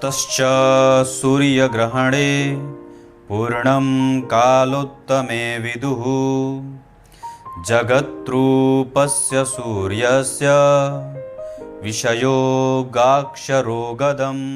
ततश्च सूर्यग्रहणे पूर्णं कालोत्तमे विदुः जगत्रूपस्य सूर्यस्य विषयोगाक्षरो गदम्।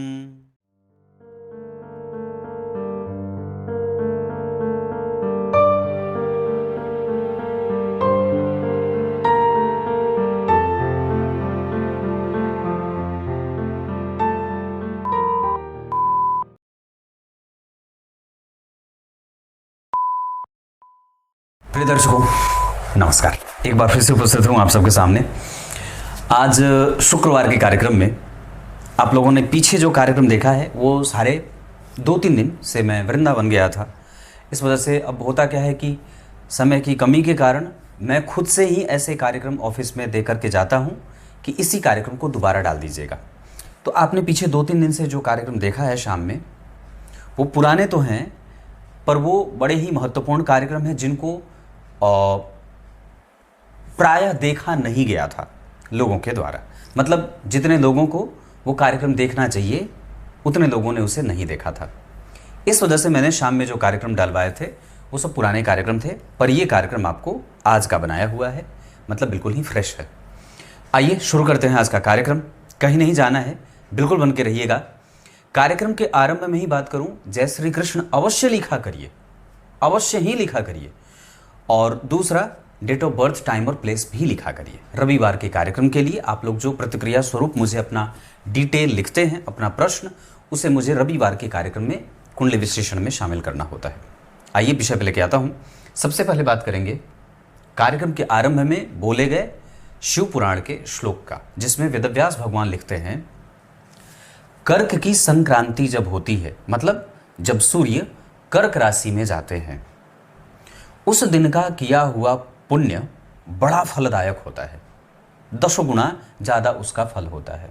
प्रिय दर्शकों नमस्कार, एक बार फिर से उपस्थित हूँ आप सबके सामने। आज शुक्रवार के कार्यक्रम में आप लोगों ने पीछे जो कार्यक्रम देखा है वो सारे 2-3 दिन से मैं वृंदावन गया था। इस वजह से अब होता क्या है कि समय की कमी के कारण मैं खुद से ही ऐसे कार्यक्रम ऑफिस में दे करके जाता हूँ कि इसी कार्यक्रम को दोबारा डाल दीजिएगा। तो आपने पीछे 2-3 दिन से जो कार्यक्रम देखा है शाम में, वो पुराने तो हैं पर वो बड़े ही महत्वपूर्ण कार्यक्रम हैं जिनको प्रायः देखा नहीं गया था लोगों के द्वारा। मतलब जितने लोगों को वो कार्यक्रम देखना चाहिए उतने लोगों ने उसे नहीं देखा था। इस वजह से मैंने शाम में जो कार्यक्रम डलवाए थे वो सब पुराने कार्यक्रम थे, पर ये कार्यक्रम आपको आज का बनाया हुआ है, मतलब बिल्कुल ही फ्रेश है। आइए शुरू करते हैं आज का कार्यक्रम। कहीं नहीं जाना है, बिल्कुल बन के रहिएगा। कार्यक्रम के आरंभ में ही बात करूं, जय श्री कृष्ण अवश्य लिखा करिए, अवश्य ही लिखा करिए। और दूसरा, डेट ऑफ बर्थ, टाइम और प्लेस भी लिखा करिए। रविवार के कार्यक्रम के लिए आप लोग जो प्रतिक्रिया स्वरूप मुझे अपना डिटेल लिखते हैं, अपना प्रश्न, उसे मुझे रविवार के कार्यक्रम में कुंडली विश्लेषण में शामिल करना होता है। आइए विषय पे लेके आता हूँ। सबसे पहले बात करेंगे कार्यक्रम के आरंभ में बोले गए शिव पुराण के श्लोक का, जिसमें वेदव्यास भगवान लिखते हैं, कर्क की संक्रांति जब होती है, मतलब जब सूर्य कर्क राशि में जाते हैं, उस दिन का किया हुआ पुण्य बड़ा फलदायक होता है, 10 गुना ज़्यादा उसका फल होता है।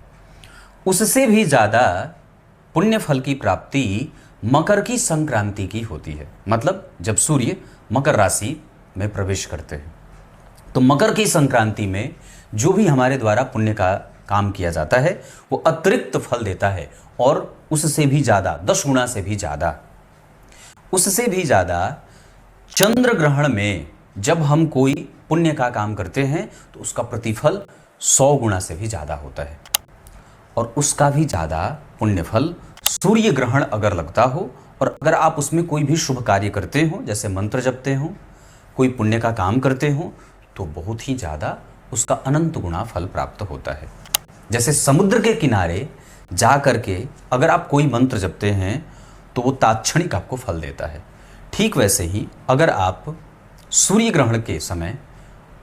उससे भी ज़्यादा पुण्य फल की प्राप्ति मकर की संक्रांति की होती है, मतलब जब सूर्य मकर राशि में प्रवेश करते हैं। तो मकर की संक्रांति में जो भी हमारे द्वारा पुण्य का काम किया जाता है वो अतिरिक्त फल देता है, और उससे भी ज़्यादा, 10 गुना से भी ज़्यादा, उससे भी ज़्यादा चंद्र ग्रहण में जब हम कोई पुण्य का काम करते हैं तो उसका प्रतिफल 100 गुना से भी ज़्यादा होता है। और उसका भी ज़्यादा पुण्य फल सूर्य ग्रहण अगर लगता हो, और अगर आप उसमें कोई भी शुभ कार्य करते हो, जैसे मंत्र जपते हो, कोई पुण्य का काम करते हो, तो बहुत ही ज़्यादा उसका अनंत गुना फल प्राप्त होता है। जैसे समुद्र के किनारे जा करके अगर आप कोई मंत्र जपते हैं तो वो तात्क्षणिक आपको फल देता है। ठीक वैसे ही अगर आप सूर्य ग्रहण के समय,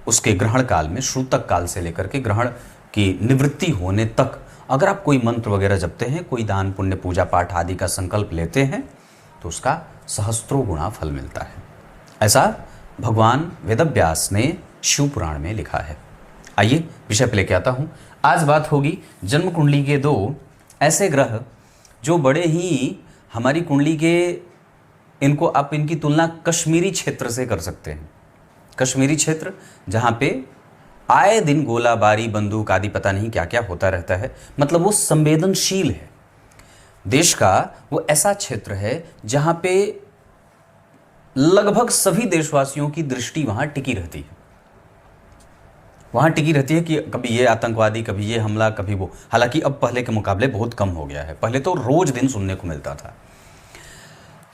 उसके ग्रहण काल में, श्रूतक काल से लेकर के ग्रहण की निवृत्ति होने तक अगर आप कोई मंत्र वगैरह जपते हैं, कोई दान पुण्य पूजा पाठ आदि का संकल्प लेते हैं, तो उसका सहस्त्रों गुना फल मिलता है। ऐसा भगवान वेदव्यास ने शिव पुराण में लिखा है। आइए विषय पे लेके आता हूँ। आज बात होगी जन्म कुंडली के 2 ऐसे ग्रह जो बड़े ही हमारी कुंडली के, इनको आप इनकी तुलना कश्मीरी क्षेत्र से कर सकते हैं। कश्मीरी क्षेत्र जहाँ पे आए दिन गोलाबारी, बंदूक आदि पता नहीं क्या क्या होता रहता है, मतलब वो संवेदनशील है। देश का वो ऐसा क्षेत्र है जहाँ पे लगभग सभी देशवासियों की दृष्टि वहाँ टिकी रहती है। वहाँ टिकी रहती है कि कभी ये आतंकवादी, कभी ये हमला, कभी वो। हालांकि अब पहले के मुकाबले बहुत कम हो गया है, पहले तो रोज दिन सुनने को मिलता था।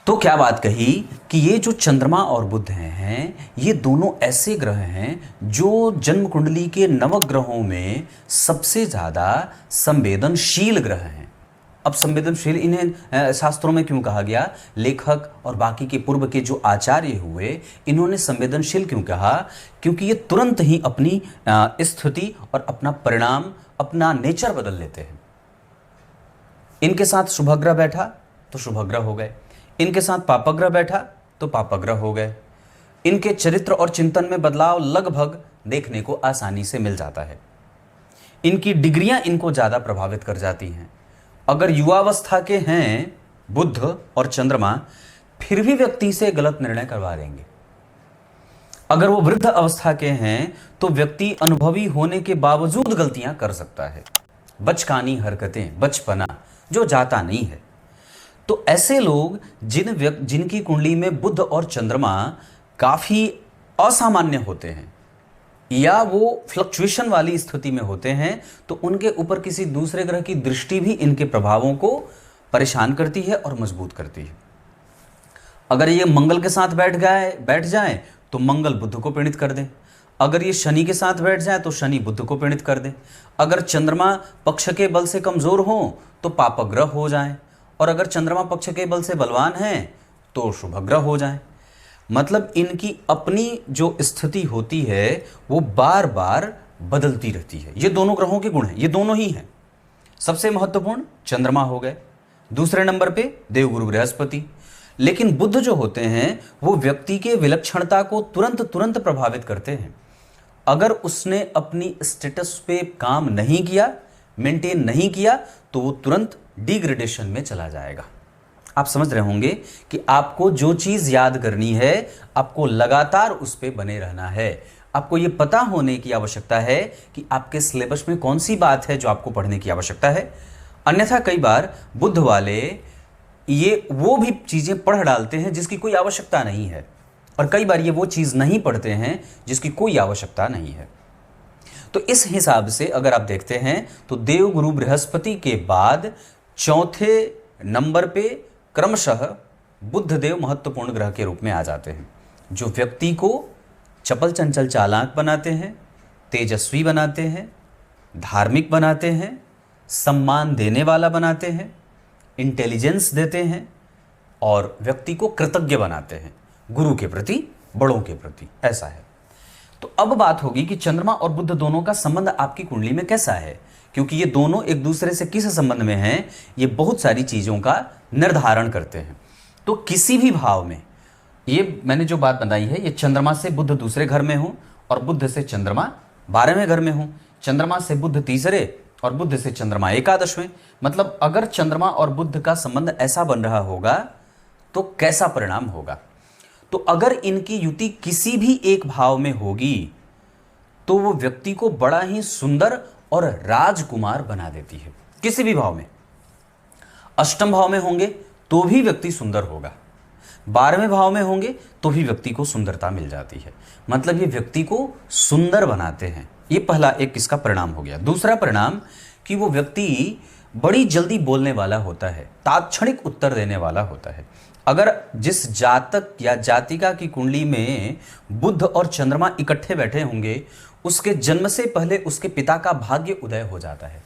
तो क्या बात कही कि ये जो चंद्रमा और बुध हैं, ये दोनों ऐसे ग्रह हैं जो जन्म कुंडली के नवग्रहों में सबसे ज़्यादा संवेदनशील ग्रह हैं। अब संवेदनशील इन्हें शास्त्रों में क्यों कहा गया? लेखक और बाकी के पूर्व के जो आचार्य हुए, इन्होंने संवेदनशील क्यों कहा? क्योंकि ये तुरंत ही अपनी स्थिति और अपना परिणाम, अपना नेचर बदल लेते हैं। इनके साथ शुभग्रह बैठा तो शुभग्रह हो गए, इनके साथ पापग्रह बैठा तो पापग्रह हो गए। इनके चरित्र और चिंतन में बदलाव लगभग देखने को आसानी से मिल जाता है। इनकी डिग्रियां इनको ज़्यादा प्रभावित कर जाती हैं। अगर युवावस्था के हैं बुध और चंद्रमा, फिर भी व्यक्ति से गलत निर्णय करवा देंगे। अगर वो वृद्ध अवस्था के हैं तो व्यक्ति अनुभवी होने के बावजूद गलतियां कर सकता है। बचकानी हरकतें, बचपना, जो जाता नहीं है। तो ऐसे लोग जिनकी कुंडली में बुध और चंद्रमा काफ़ी असामान्य होते हैं या वो फ्लक्चुएशन वाली स्थिति में होते हैं, तो उनके ऊपर किसी दूसरे ग्रह की दृष्टि भी इनके प्रभावों को परेशान करती है और मजबूत करती है। अगर ये मंगल के साथ बैठ जाए तो मंगल बुध को पीड़ित कर दे। अगर ये शनि के साथ बैठ जाए तो शनि बुध को पीड़ित कर दे। अगर चंद्रमा पक्ष के बल से कमजोर हो तो पापग्रह हो जाए, और अगर चंद्रमा पक्ष के बल से बलवान है तो शुभग्रह हो जाए। मतलब इनकी अपनी जो स्थिति होती है वो बार बार बदलती रहती है। ये दोनों ग्रहों के गुण हैं, ये दोनों ही हैं। सबसे महत्वपूर्ण चंद्रमा हो गए, दूसरे नंबर पे देवगुरु बृहस्पति। लेकिन बुध जो होते हैं वो व्यक्ति के विलक्षणता को तुरंत प्रभावित करते हैं। अगर उसने अपनी स्टेटस पे काम नहीं किया, मेंटेन नहीं किया, तो वो तुरंत डिग्रेडेशन में चला जाएगा। आप समझ रहे होंगे कि आपको जो चीज़ याद करनी है, आपको लगातार उस पर बने रहना है। आपको ये पता होने की आवश्यकता है कि आपके सिलेबस में कौन सी बात है जो आपको पढ़ने की आवश्यकता है। अन्यथा कई बार बुध वाले ये वो भी चीज़ें पढ़ डालते हैं जिसकी कोई आवश्यकता नहीं है, और कई बार ये वो चीज़ नहीं पढ़ते हैं जिसकी कोई आवश्यकता नहीं है। तो इस हिसाब से अगर आप देखते हैं तो देवगुरु बृहस्पति के बाद चौथे नंबर पे क्रमशः बुधदेव महत्वपूर्ण ग्रह के रूप में आ जाते हैं, जो व्यक्ति को चपल चंचल चालाक बनाते हैं, तेजस्वी बनाते हैं, धार्मिक बनाते हैं, सम्मान देने वाला बनाते हैं, इंटेलिजेंस देते हैं, और व्यक्ति को कृतज्ञ बनाते हैं गुरु के प्रति, बड़ों के प्रति। ऐसा है। तो अब बात होगी कि चंद्रमा और बुध दोनों का संबंध आपकी कुंडली में कैसा है, क्योंकि ये दोनों एक दूसरे से किस संबंध में हैं, ये बहुत सारी चीज़ों का निर्धारण करते हैं। तो किसी भी भाव में, ये मैंने जो बात बताई है, ये चंद्रमा से बुध दूसरे घर में हो और बुध से चंद्रमा 12वें घर में हो, चंद्रमा से बुध तीसरे और बुध से चंद्रमा 11वें। मतलब अगर चंद्रमा और बुध का संबंध ऐसा बन रहा होगा तो कैसा परिणाम होगा। तो अगर इनकी युति किसी भी एक भाव में होगी तो वो व्यक्ति को बड़ा ही सुंदर और राजकुमार बना देती है। किसी भी भाव में, अष्टम भाव में होंगे तो भी व्यक्ति सुंदर होगा, 12वें भाव में होंगे तो भी व्यक्ति को सुंदरता मिल जाती है। मतलब ये व्यक्ति को सुंदर बनाते हैं। ये पहला एक इसका परिणाम हो गया। दूसरा परिणाम कि वो व्यक्ति बड़ी जल्दी बोलने वाला होता है, तात्क्षणिक उत्तर देने वाला होता है। अगर जिस जातक या जातिका की कुंडली में बुध और चंद्रमा इकट्ठे बैठे होंगे, उसके जन्म से पहले उसके पिता का भाग्य उदय हो जाता है।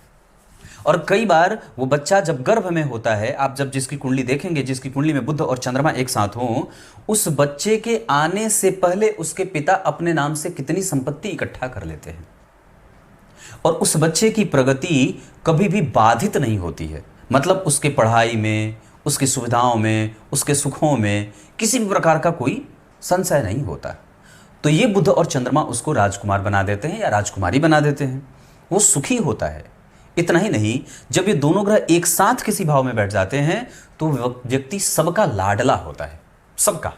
और कई बार वो बच्चा जब गर्भ में होता है, आप जब जिसकी कुंडली देखेंगे, जिसकी कुंडली में बुध और चंद्रमा एक साथ हों, उस बच्चे के आने से पहले उसके पिता अपने नाम से कितनी संपत्ति इकट्ठा कर लेते हैं, और उस बच्चे की प्रगति कभी भी बाधित नहीं होती है। मतलब उसके पढ़ाई में, उसकी सुविधाओं में, उसके सुखों में किसी भी प्रकार का कोई संशय नहीं होता। तो ये बुध और चंद्रमा उसको राजकुमार बना देते हैं या राजकुमारी बना देते हैं। वो सुखी होता है। इतना ही नहीं, जब ये दोनों ग्रह एक साथ किसी भाव में बैठ जाते हैं तो व्यक्ति सबका लाडला होता है, सबका।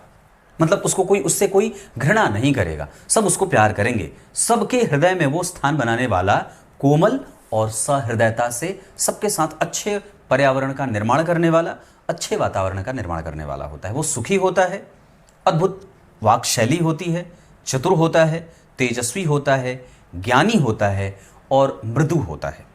मतलब उसको कोई, उससे कोई घृणा नहीं करेगा, सब उसको प्यार करेंगे। सबके हृदय में वो स्थान बनाने वाला, कोमल और सहृदयता से सबके साथ अच्छे पर्यावरण का निर्माण करने वाला, अच्छे वातावरण का निर्माण करने वाला होता है। वो सुखी होता है, अद्भुत वाक शैली होती है, चतुर होता है, तेजस्वी होता है, ज्ञानी होता है और मृदु होता है।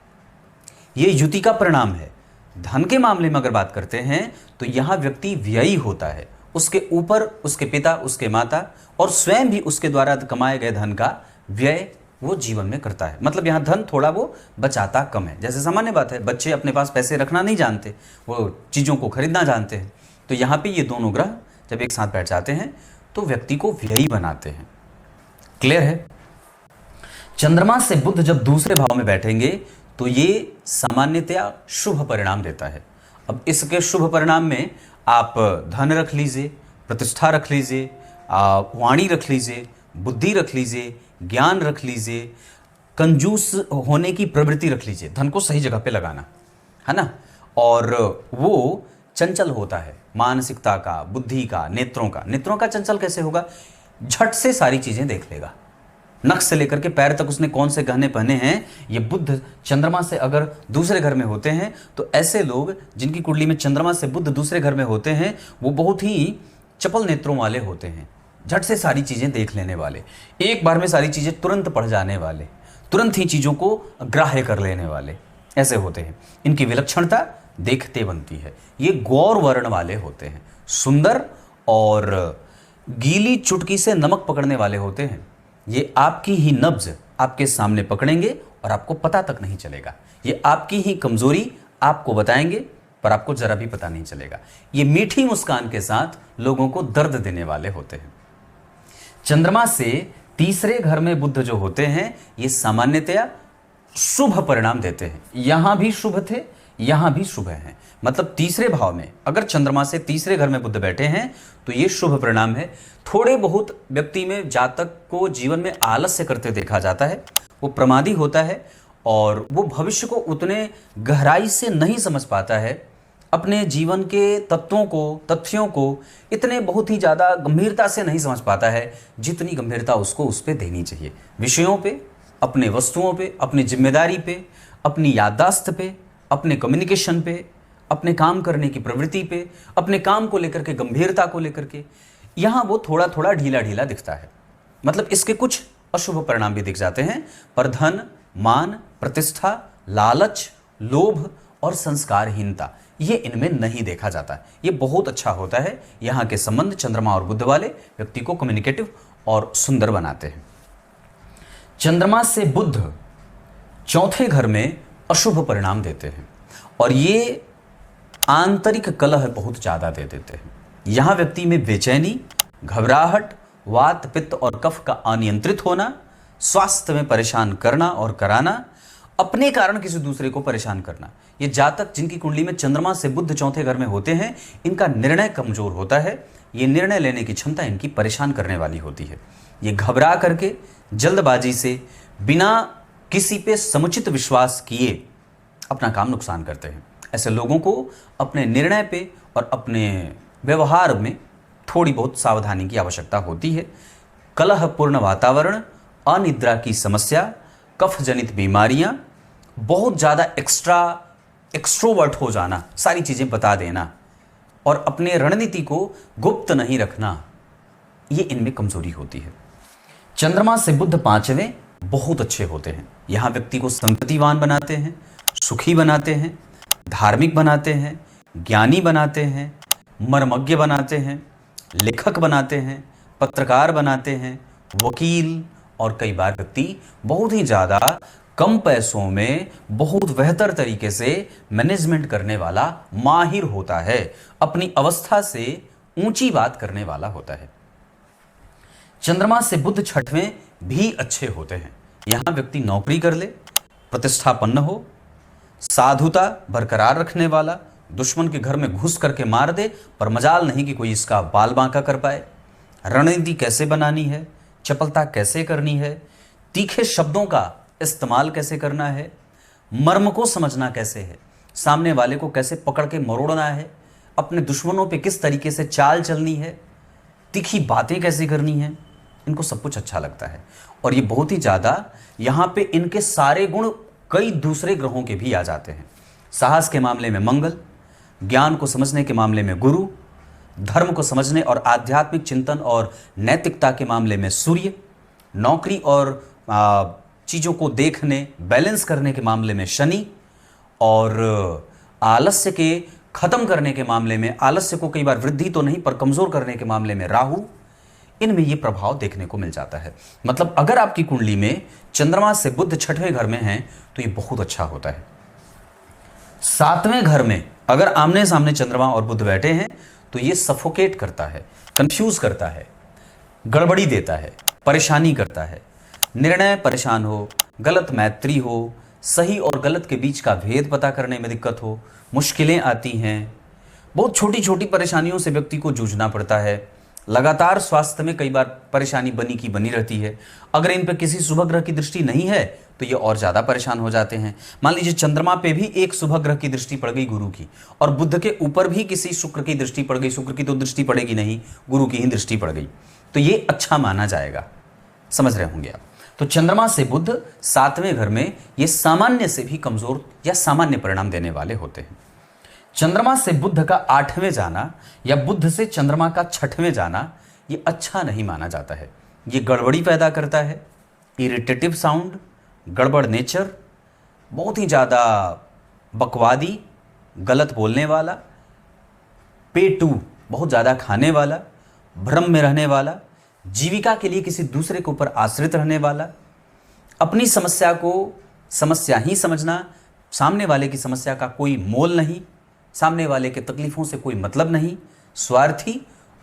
ये युति का परिणाम है। धन के मामले में अगर बात करते हैं तो यहाँ व्यक्ति व्ययी होता है। उसके ऊपर उसके पिता, उसके माता और स्वयं भी उसके द्वारा कमाए गए धन का व्यय वो जीवन में करता है। मतलब यहाँ धन थोड़ा वो बचाता कम है। जैसे सामान्य बात है, बच्चे अपने पास पैसे रखना नहीं जानते, वो चीज़ों को खरीदना जानते हैं। तो यहाँ पे ये दोनों ग्रह जब एक साथ बैठ जाते हैं तो व्यक्ति को व्ययी बनाते हैं। क्लियर है। चंद्रमा से बुध जब दूसरे भाव में बैठेंगे तो ये सामान्यतया शुभ परिणाम देता है। अब इसके शुभ परिणाम में आप धन रख लीजिए, प्रतिष्ठा रख लीजिए, वाणी रख लीजिए, बुद्धि रख लीजिए, ज्ञान रख लीजिए, कंजूस होने की प्रवृत्ति रख लीजिए, धन को सही जगह पे लगाना है ना। और वो चंचल होता है, मानसिकता का, बुद्धि का, नेत्रों का। नेत्रों का चंचल कैसे होगा? झट से सारी चीज़ें देख लेगा, नख से लेकर के पैर तक उसने कौन से गहने पहने हैं, ये बुध चंद्रमा से अगर दूसरे घर में होते हैं तो ऐसे लोग जिनकी कुंडली में चंद्रमा से बुध दूसरे घर में होते हैं वो बहुत ही चपल नेत्रों वाले होते हैं, झट से सारी चीज़ें देख लेने वाले, एक बार में सारी चीज़ें तुरंत पढ़ जाने वाले, तुरंत ही चीज़ों को ग्राह्य कर लेने वाले ऐसे होते हैं। इनकी विलक्षणता देखते बनती है। ये गौर वर्ण वाले होते हैं, सुंदर और गीली चुटकी से नमक पकड़ने वाले होते हैं। ये आपकी ही नब्ज आपके सामने पकड़ेंगे और आपको पता तक नहीं चलेगा। ये आपकी ही कमजोरी आपको बताएंगे पर आपको जरा भी पता नहीं चलेगा। ये मीठी मुस्कान के साथ लोगों को दर्द देने वाले होते हैं। चंद्रमा से तीसरे घर में बुध जो होते हैं ये सामान्यतया शुभ परिणाम देते हैं। यहां भी शुभ थे, यहां भी शुभ हैं। मतलब तीसरे भाव में अगर चंद्रमा से तीसरे घर में बुध बैठे हैं तो ये शुभ परिणाम है। थोड़े बहुत व्यक्ति में जातक को जीवन में आलस्य करते देखा जाता है, वो प्रमादी होता है और वो भविष्य को उतने गहराई से नहीं समझ पाता है, अपने जीवन के तत्वों को, तथ्यों को इतने बहुत ही ज़्यादा गंभीरता से नहीं समझ पाता है जितनी गंभीरता उसको उस पर देनी चाहिए। विषयों पे, अपने वस्तुओं पे, अपनी जिम्मेदारी पे, अपनी याददाश्त पे, अपने कम्युनिकेशन पे, अपने काम करने की प्रवृत्ति पे, अपने काम को लेकर के गंभीरता को लेकर के यहाँ वो थोड़ा थोड़ा ढीला ढीला दिखता है। मतलब इसके कुछ अशुभ परिणाम भी दिख जाते हैं, पर धन, मान, प्रतिष्ठा, लालच, लोभ और संस्कारहीनता ये इनमें नहीं देखा जाता। ये बहुत अच्छा होता है। यहाँ के संबंध चंद्रमा और बुध वाले व्यक्ति को कम्युनिकेटिव और सुंदर बनाते हैं। चंद्रमा से बुध चौथे घर में अशुभ परिणाम देते हैं और ये आंतरिक कलह बहुत ज़्यादा दे देते हैं। यहाँ व्यक्ति में बेचैनी, घबराहट, वात, पित्त और कफ का अनियंत्रित होना, स्वास्थ्य में परेशान करना और कराना, अपने कारण किसी दूसरे को परेशान करना। ये जातक जिनकी कुंडली में चंद्रमा से बुध चौथे घर में होते हैं इनका निर्णय कमजोर होता है। ये निर्णय लेने की क्षमता इनकी परेशान करने वाली होती है। ये घबरा करके जल्दबाजी से बिना किसी पे समुचित विश्वास किए अपना काम नुकसान करते हैं। ऐसे लोगों को अपने निर्णय पे और अपने व्यवहार में थोड़ी बहुत सावधानी की आवश्यकता होती है। कलहपूर्ण वातावरण, अनिद्रा की समस्या, कफ जनित बीमारियां, बहुत ज़्यादा एक्सट्रोवर्ट हो जाना, सारी चीज़ें बता देना और अपने रणनीति को गुप्त नहीं रखना, ये इनमें कमजोरी होती है। चंद्रमा से बुध पांचवें बहुत अच्छे होते हैं। यहाँ व्यक्ति को संपत्तिवान बनाते हैं, सुखी बनाते हैं, धार्मिक बनाते हैं, ज्ञानी बनाते हैं, मर्मज्ञ बनाते हैं, लेखक बनाते हैं, पत्रकार बनाते हैं, वकील और कई बार व्यक्ति बहुत ही ज़्यादा कम पैसों में बहुत बेहतर तरीके से मैनेजमेंट करने वाला माहिर होता है, अपनी अवस्था से ऊंची बात करने वाला होता है। चंद्रमा से बुध छठवें भी अच्छे होते हैं। यहाँ व्यक्ति नौकरी कर ले, प्रतिष्ठापन्न हो, साधुता बरकरार रखने वाला, दुश्मन के घर में घुस करके मार दे पर मजाल नहीं कि कोई इसका बाल बांका कर पाए, रणनीति कैसे बनानी है, चपलता कैसे करनी है, तीखे शब्दों का इस्तेमाल कैसे करना है, मर्म को समझना कैसे है, सामने वाले को कैसे पकड़ के मरोड़ना है, अपने दुश्मनों पे किस तरीके से चाल चलनी है, तीखी बातें कैसे करनी है, इनको सब कुछ अच्छा लगता है। और ये बहुत ही ज़्यादा यहाँ पे इनके सारे गुण कई दूसरे ग्रहों के भी आ जाते हैं। साहस के मामले में मंगल, ज्ञान को समझने के मामले में गुरु, धर्म को समझने और आध्यात्मिक चिंतन और नैतिकता के मामले में सूर्य, नौकरी और चीज़ों को देखने, बैलेंस करने के मामले में शनि और आलस्य के खत्म करने के मामले में, आलस्य को कई बार वृद्धि तो नहीं पर कमज़ोर करने के मामले में राहु, इनमें ये प्रभाव देखने को मिल जाता है। मतलब अगर आपकी कुंडली में चंद्रमा से बुध छठवें घर में हैं तो ये बहुत अच्छा होता है। सातवें घर में अगर आमने सामने चंद्रमा और बुध बैठे हैं तो ये सफोकेट करता है, कंफ्यूज करता है, गड़बड़ी देता है, परेशानी करता है, निर्णय परेशान हो, गलत मैत्री हो, सही और गलत के बीच का भेद पता करने में दिक्कत हो, मुश्किलें आती हैं, बहुत छोटी छोटी परेशानियों से व्यक्ति को जूझना पड़ता है, लगातार स्वास्थ्य में कई बार परेशानी बनी की बनी रहती है। अगर इन पर किसी शुभ ग्रह की दृष्टि नहीं है तो ये और ज़्यादा परेशान हो जाते हैं। मान लीजिए चंद्रमा पे भी एक शुभ ग्रह की दृष्टि पड़ गई गुरु की, और बुध के ऊपर भी किसी शुक्र की दृष्टि पड़ गई, शुक्र की तो दृष्टि पड़ेगी नहीं, गुरु की ही दृष्टि पड़ गई, तो ये अच्छा माना जाएगा। समझ रहे होंगे आप। तो चंद्रमा से बुध 7वें घर में ये सामान्य से भी कमजोर या सामान्य परिणाम देने वाले होते हैं। चंद्रमा से बुध का 8वें जाना या बुध से चंद्रमा का 6वें जाना ये अच्छा नहीं माना जाता है। ये गड़बड़ी पैदा करता है, इरिटेटिव साउंड, गड़बड़ नेचर, बहुत ही ज़्यादा बकवादी, गलत बोलने वाला, पेटू, बहुत ज़्यादा खाने वाला, भ्रम में रहने वाला, जीविका के लिए किसी दूसरे के ऊपर आश्रित रहने वाला, अपनी समस्या को समस्या ही समझना, सामने वाले की समस्या का कोई मोल नहीं, सामने वाले के तकलीफ़ों से कोई मतलब नहीं, स्वार्थी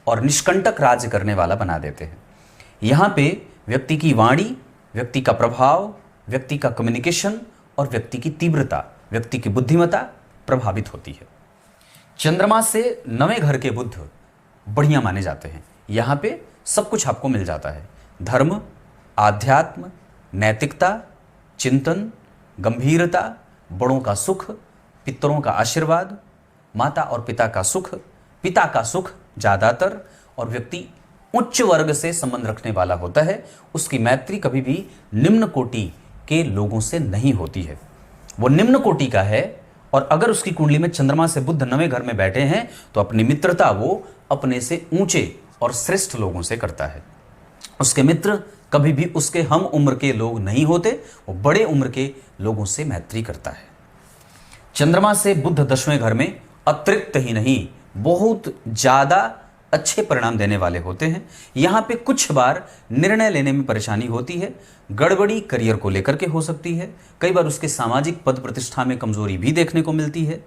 और निष्कंटक राज्य करने वाला बना देते हैं। यहाँ पे व्यक्ति की वाणी, व्यक्ति का प्रभाव, व्यक्ति का कम्युनिकेशन और व्यक्ति की तीव्रता, व्यक्ति की बुद्धिमत्ता प्रभावित होती है। चंद्रमा से 9वें घर के बुध बढ़िया माने जाते हैं। यहाँ पे सब कुछ आपको मिल जाता है। धर्म, आध्यात्म, नैतिकता, चिंतन, गंभीरता, बड़ों का सुख, पितरों का आशीर्वाद, माता और पिता का सुख ज़्यादातर, और व्यक्ति उच्च वर्ग से संबंध रखने वाला होता है। उसकी मैत्री कभी भी निम्न कोटि के लोगों से नहीं होती है। वो निम्न कोटि का है, और अगर उसकी कुंडली में चंद्रमा से बुध 9वें घर में बैठे हैं तो अपनी मित्रता वो अपने से ऊंचे और श्रेष्ठ लोगों से करता है। उसके मित्र कभी भी उसके हम उम्र के लोग नहीं होते, वो बड़े उम्र के लोगों से मैत्री करता है। चंद्रमा से बुध 10वें घर में अतिरिक्त ही नहीं, बहुत ज़्यादा अच्छे परिणाम देने वाले होते हैं। यहाँ पे कुछ बार निर्णय लेने में परेशानी होती है, गड़बड़ी करियर को लेकर के हो सकती है, कई बार उसके सामाजिक पद प्रतिष्ठा में कमजोरी भी देखने को मिलती है,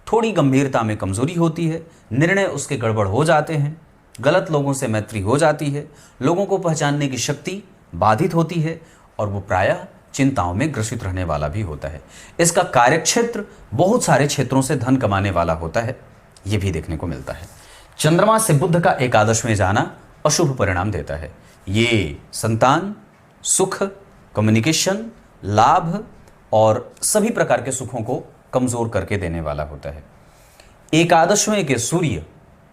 थोड़ी गंभीरता में कमजोरी होती है, निर्णय उसके गड़बड़ हो जाते हैं, गलत लोगों से मैत्री हो जाती है, लोगों को पहचानने की शक्ति बाधित होती है, और वो प्रायः चिंताओं में ग्रसित रहने वाला भी होता है। इसका कार्यक्षेत्र बहुत सारे क्षेत्रों से धन कमाने वाला होता है, ये भी देखने को मिलता है। चंद्रमा से बुध का 11वें जाना अशुभ परिणाम देता है। ये संतान, सुख, कम्युनिकेशन, लाभ और सभी प्रकार के सुखों को कमजोर करके देने वाला होता है। 11वें के सूर्य,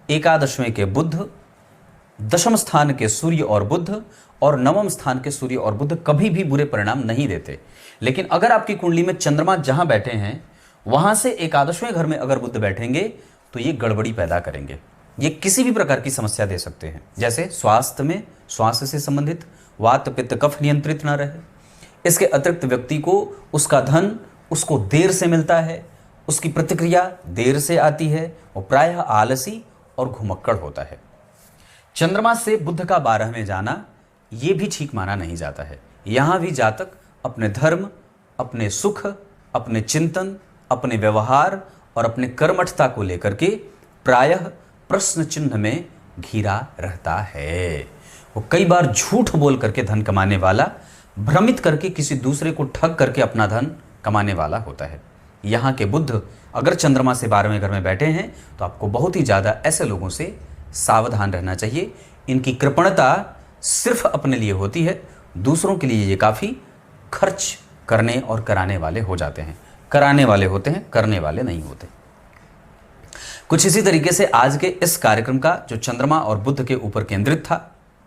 11वें के बुध, 10वें स्थान के सूर्य और बुध और 9वें स्थान के सूर्य और बुध कभी भी बुरे परिणाम नहीं देते। लेकिन अगर आपकी कुंडली में चंद्रमा जहां बैठे हैं वहां से 11वें घर में अगर बुध बैठेंगे तो ये गड़बड़ी पैदा करेंगे। ये किसी भी प्रकार की समस्या दे सकते हैं, जैसे स्वास्थ्य में, स्वास्थ्य से संबंधित, वात पित्त कफ नियंत्रित ना रहे। इसके अतिरिक्त व्यक्ति को उसका धन उसको देर से मिलता है, उसकी प्रतिक्रिया देर से आती है, वो प्रायः आलसी और घुमक्कड़ होता है। चंद्रमा से बुध का 12वें जाना ये भी ठीक माना नहीं जाता है। यहाँ भी जातक अपने धर्म, अपने सुख, अपने चिंतन, अपने व्यवहार और अपने कर्मठता को लेकर के प्रायः प्रश्न चिन्ह में घिरा रहता है। वो कई बार झूठ बोल करके धन कमाने वाला, भ्रमित करके किसी दूसरे को ठग करके अपना धन कमाने वाला होता है। यहाँ के बुध अगर चंद्रमा से 12वें घर में बैठे हैं तो आपको बहुत ही ज़्यादा ऐसे लोगों से सावधान रहना चाहिए। इनकी कृपणता सिर्फ अपने लिए होती है, दूसरों के लिए ये काफ़ी खर्च करने और कराने वाले हो जाते हैं। कराने वाले होते हैं, करने वाले नहीं होते। कुछ इसी तरीके से आज के इस कार्यक्रम का जो चंद्रमा और बुध के ऊपर केंद्रित था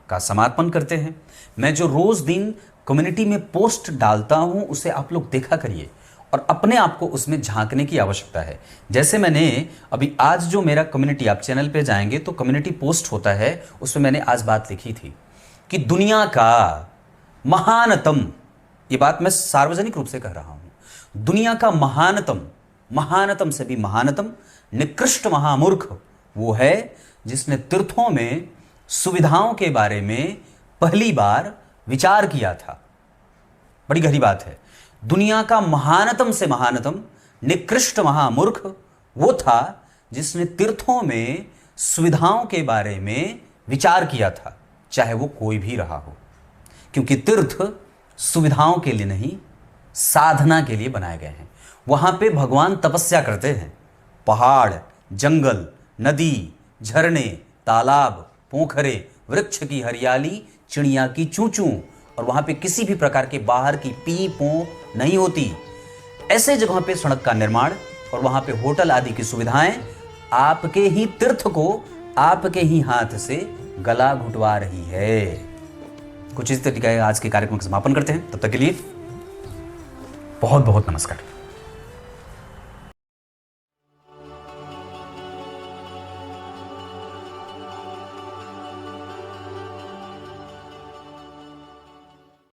का समापन करते हैं। मैं जो रोज दिन कम्युनिटी में पोस्ट डालता हूं उसे आप लोग देखा करिए और अपने आप को उसमें झांकने की आवश्यकता है। जैसे मैंने अभी आज जो मेरा कम्युनिटी, आप चैनल पे जाएंगे तो कम्युनिटी पोस्ट होता है, उसमें मैंने आज बात लिखी थी कि दुनिया का महानतम, ये बात मैं सार्वजनिक रूप से कह रहा हूं, दुनिया का महानतम से भी महानतम निकृष्ट महामूर्ख वो है जिसने तीर्थों में सुविधाओं के बारे में पहली बार विचार किया था। बड़ी गहरी बात है। दुनिया का महानतम से महानतम निकृष्ट महामूर्ख वो था जिसने तीर्थों में सुविधाओं के बारे में विचार किया था, चाहे वो कोई भी रहा हो, क्योंकि तीर्थ सुविधाओं के लिए नहीं, साधना के लिए बनाए गए हैं। वहां पे भगवान तपस्या करते हैं। पहाड़, जंगल, नदी, झरने, तालाब, पोखरे, वृक्ष की हरियाली, चिड़िया की चूं-चूं, और वहां पे किसी भी प्रकार के बाहर की पी पो नहीं होती। ऐसे जगहों पे सड़क का निर्माण और वहां पे होटल आदि की सुविधाएं आपके ही तीर्थ को आपके ही हाथ से गला घुटवा रही है। कुछ इस तरीके आज के कार्यक्रम का समापन करते हैं। तब तक के लिए बहुत बहुत नमस्कार।